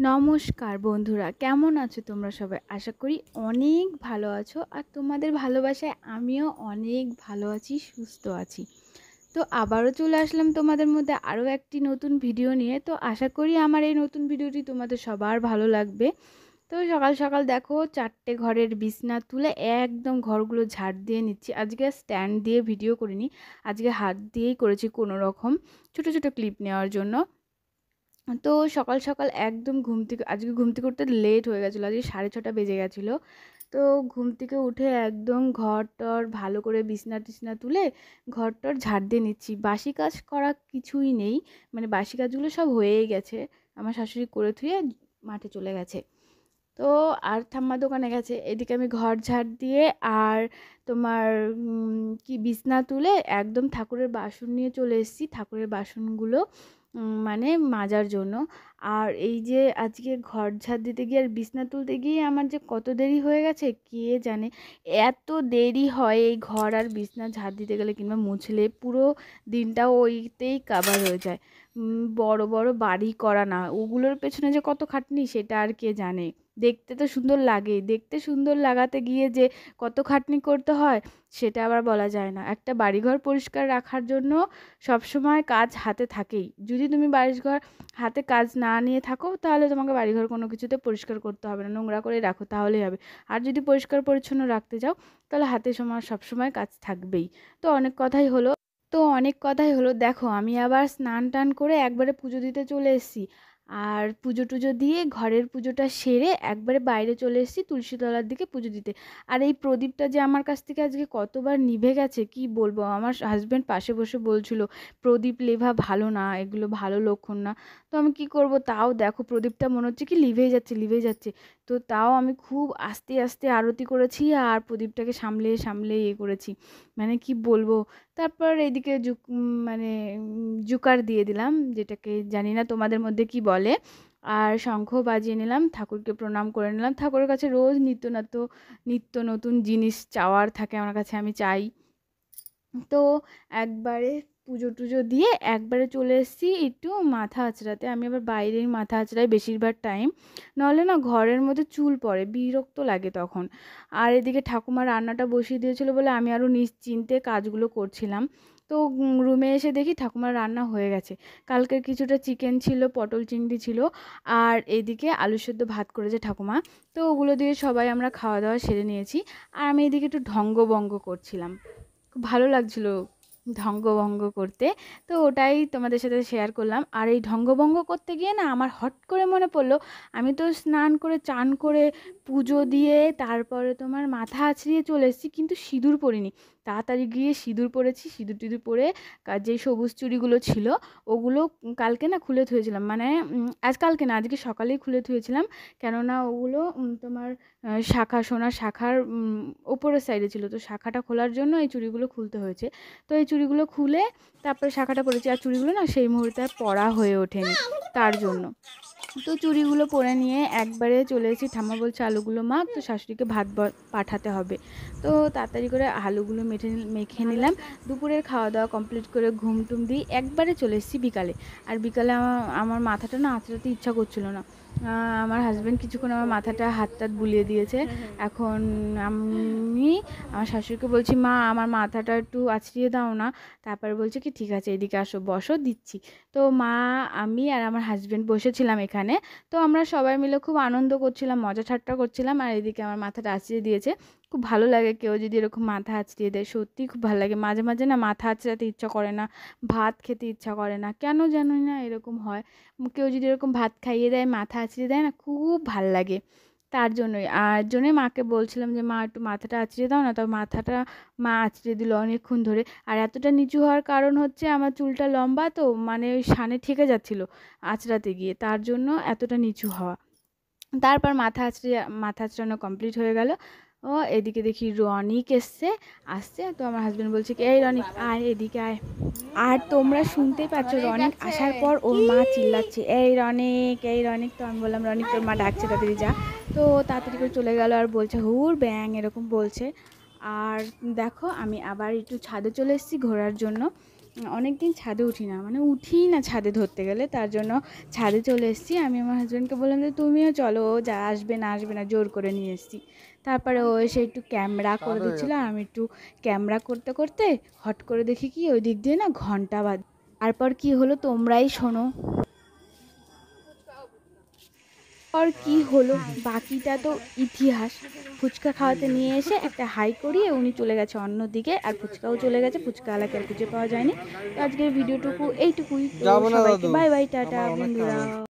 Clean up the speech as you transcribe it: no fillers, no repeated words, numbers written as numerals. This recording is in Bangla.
নমস্কার বন্ধুরা, কেমন আছো তোমরা সবাই? আশা করি অনেক ভালো আছো। আর তোমাদের ভালোবাসায় আমিও অনেক ভালো আছি, সুস্থ আছি। তো আবারও চলে আসলাম তোমাদের মধ্যে আরও একটি নতুন ভিডিও নিয়ে। তো আশা করি আমার এই নতুন ভিডিওটি তোমাদের সবার ভালো লাগবে। তো সকাল সকাল দেখো 4টে ঘরের বিছনা তুলে একদম ঘরগুলো ঝাড় দিয়ে নিচ্ছি। আজকে স্ট্যান্ড দিয়ে ভিডিও করিনি, আজকে হাত দিয়েই করেছি কোনো রকম ছোটো ছোটো ক্লিপ নেওয়ার জন্য। তো সকাল সকাল একদম আজকে ঘুম থেকে উঠতে লেট হয়ে গেছিলো, আজকে 6:30 বেজে গেছিলো। তো ঘুম থেকে উঠে একদম ঘর টর ভালো করে বিছনা টিছনা তুলে ঘর টর ঝাড় দিয়ে নিচ্ছি। বাসি কাজ করা কিছুই নেই, মানে বাসি কাজগুলো সব হয়েই গেছে, আমার শাশুড়ি করে থুয়ে মাঠে চলে গেছে। তো আর ঠাম্মা দোকানে গেছে, এদিকে আমি ঘর ঝাড় দিয়ে আর তোমার কি বিছনা তুলে একদম ঠাকুরের বাসন নিয়ে চলে এসেছি, ঠাকুরের বাসনগুলো মানে মাজার জন্য। আর এই যে আজকে ঘর ঝাড় দিতে গিয়ে আর বিছনা তুলতে গিয়ে আমার যে কত দেরি হয়ে গেছে কে জানে। এত দেরি হয় এই ঘর আর বিছনা ঝাড় দিতে গেলে কিংবা মুছলে, পুরো দিনটা ওইতেই কাভার হয়ে যায়। বড় বড় বাড়ি করা না, ওগুলোর পেছনে যে কত খাটনি সেটা আর কে জানে। দেখতে তো সুন্দর লাগে, দেখতে সুন্দর লাগাতে গিয়ে যে কত খাটনি করতে হয় সেটা আবার বলা যায় না। একটা বাড়িঘর পরিষ্কার রাখার জন্য সবসময় কাজ হাতে থাকেই। যদি তুমি বাড়িঘর হাতে কাজ না নিয়ে থাকো তাহলে তোমাকে বাড়িঘর কোনো কিছুতে পরিষ্কার করতে হবে না, নোংরা করে রাখো তাহলেই হবে। আর যদি পরিষ্কার পরিচ্ছন্ন রাখতে যাও তাহলে হাতে সবসময় কাজ থাকবেই। তো অনেক কথাই হলো দেখো, আমি আবার স্নান টান করে একবারে পুজো দিতে চলে এসেছি। আর পুজো টুজো দিয়ে ঘরের পুজোটা সেরে একবারে বাইরে চলে এসেছি তুলসী তলার দিকে পুজো দিতে। আর এই প্রদীপটা যে আমার কাছ থেকে আজকে কতবার নিভে গেছে কি বলবো। আমার হাজব্যান্ড পাশে বসে বলছিল প্রদীপ লেভা ভালো না, এগুলো ভালো লক্ষণ না। তো আমি কি করব, তাও দেখো প্রদীপটা মনে হচ্ছে কি লিভেই যাচ্ছে। তো তাও আমি খুব আস্তে আস্তে আরতি করেছি আর প্রদীপটাকে সামলে সামলে করেছি, মানে কি বলবো। তারপর এইদিকে মানে জুকার দিয়ে দিলাম, যেটাকে জানি না তোমাদের মধ্যে কি বলে। আর শঙ্খ বাজিয়ে নিলাম, ঠাকুরকে প্রণাম করে নিলাম। ঠাকুরের কাছে রোজ নিত্য নতুন জিনিস চাওয়ার থাকে আমার কাছে, আমি চাই। তো একবারে পুজো টুজো দিয়ে একবারে চলে এসেছি একটু মাথা আঁচড়াতে। আমি আবার বাইরেই মাথা আঁচড়াই বেশিরভাগ টাইম, নাহলে না ঘরের মধ্যে চুল পড়ে, বিরক্ত লাগে তখন। আর এদিকে ঠাকুমা রান্নাটা বসিয়ে দিয়েছিল বলে আমি আরও নিশ্চিন্তে কাজগুলো করছিলাম। তো রুমে এসে দেখি ঠাকুমার রান্না হয়ে গেছে। কালকের কিছুটা চিকেন ছিল, পটল চিংড়ি ছিল, আর এদিকে আলু সেদ্ধ ভাত করেছে ঠাকুমা। তো ওগুলো দিয়ে সবাই আমরা খাওয়া দাওয়া সেরে নিয়েছি। আর আমি এদিকে একটু ঢঙ্গভঙ্গ করছিলাম, খুব ভালো লাগছিল ঢঙ্গভঙ্গ করতে। তো ওটাই তোমাদের সাথে শেয়ার করলাম। আর এই ঢঙ্গভঙ্গ করতে গিয়ে না আমার হট করে মনে পড়লো, আমি তো স্নান করে চান করে পুজো দিয়ে তারপরে তোমার মাথা আছড়িয়ে চলে এসেছি, কিন্তু সিঁদুর পরিনি। তাড়াতাড়ি গিয়ে সিঁদুর পরেছি, সিঁদুর টিঁদুর পরে যেই সবুজ চুড়িগুলো ছিল ওগুলো কালকে না খুলে থুয়েছিলাম, মানে কালকে না, আজকে সকালেই খুলে থুয়েছিলাম। কেননা ওগুলো তোমার সোনার শাখার ওপরের সাইডে ছিল, তো শাখাটা খোলার জন্য এই চুড়িগুলো খুলতে হয়েছে। তো এই চুড়িগুলো খুলে তারপরে শাখাটা পরেছি, আর চুড়িগুলো না সেই মুহূর্তে আর পরা হয়ে ওঠেনি তার জন্য। তো চুড়িগুলো পরে নিয়ে একবারে চলে এসেছি। ঠাম্মা বলছে আলুগুলো মাখ, তো শাশুড়িকে ভাত পাঠাতে হবে। তো তাড়াতাড়ি করে আলুগুলো মেখে নিলাম। দুপুরের খাওয়া দাওয়া কমপ্লিট করে ঘুম টুম দিয়ে একবারে চলে এসেছি বিকালে। আর বিকালে আমার মাথাটা না আঁচড়াতে ইচ্ছা করছিল না। আমার হাজব্যান্ড কিছুক্ষণ আমার মাথাটা হাত টাত বুলিয়ে দিয়েছে। এখন আমি আমার শাশুড়িকে বলছি মা আমার মাথাটা একটু আঁচড়িয়ে দাও না। তারপরে বলছে কি ঠিক আছে এদিকে আসো, বসো, দিচ্ছি। তো মা, আমি আর আমার হাজব্যান্ড বসেছিলাম এখানে। তো আমরা সবাই মিলে খুব আনন্দ করছিলাম, মজা ঠাট্টা করছিলাম। আর এদিকে আমার মাথাটা আঁচড়িয়ে দিয়েছে। খুব ভালো লাগে কেউ যদি এরকম মাথা আঁচড়িয়ে দেয়, সত্যিই খুব ভালো লাগে। মাঝে মাঝে না মাথা আঁচড়াতে ইচ্ছা করে না, ভাত খেতে ইচ্ছা করে না, কেন জানি না এরকম হয়। কেউ যদি এরকম ভাত খাইয়ে দেয়, মাথা আঁচড়িয়ে দেয় না, খুব ভাল লাগে। তার জন্যই মাকে বলছিলাম যে মা একটু মাথাটা আঁচড়িয়ে দাও না। তো মা আঁচড়িয়ে দিল অনেকক্ষণ ধরে। আর এতটা নিচু হওয়ার কারণ হচ্ছে আমার চুলটা লম্বা, তো মানে ওই সানে ঠেকে যাচ্ছিলো আঁচড়াতে গিয়ে, তার জন্য এতটা নিচু হওয়া। তারপর মাথা আঁচড়ানো কমপ্লিট হয়ে গেল। ও এদিকে দেখি রনিক আসছে। তো আমার হাজব্যান্ড বলছে কি এই রনিক আয়, এদিকে আয়। আর তোমরা শুনতেই পাচ্ছ রনিক আসার পর ওর মা চিল্লাচ্ছে এই রনিক এই রনিক। তো আমি বললাম রনিক তোর মা ডাকছে, তাড়াতাড়ি যা। তো তাড়াতাড়ি করে চলে গেল আর বলছে হুর ব্যাং এরকম বলছে। আর দেখো আমি আবার একটু ছাদে চলে এসেছি ঘোরার জন্য। অনেক দিন ছাদে উঠি না, মানে উঠিই না ছাদে ধরতে গেলে, তার জন্য ছাদে চলে এসেছি। আমি আমার হাজব্যান্ডকে বললাম যে তুমিও চলো, ও যা আসবে না জোর করে নিয়ে এসেছি। তারপরে ও এসে একটু ক্যামেরা করে দিচ্ছিলো, আর আমি একটু ক্যামেরা করতে করতে হট করে দেখি কি ওই দিক দিয়ে না ঘন্টা বাজ। তারপর কি হলো তোমরাই শোনো। আর কি হলো বাকিটা তো ইতিহাস। ফুচকা খাওয়াতে নিয়ে এসে একটা হাই করিয়ে উনি চলে গেছে অন্যদিকে, আর ফুচকাও চলে গেছে, ফুচকাওয়ালাকে আর খুঁজে পাওয়া যায়নি। তো আজকের ভিডিওটুকু এইটুকুই। তো যাবো না সবাইকে দাদু, বাই বাই, টাটা আমার অনেক কাজ বন্ধুরা। আছে।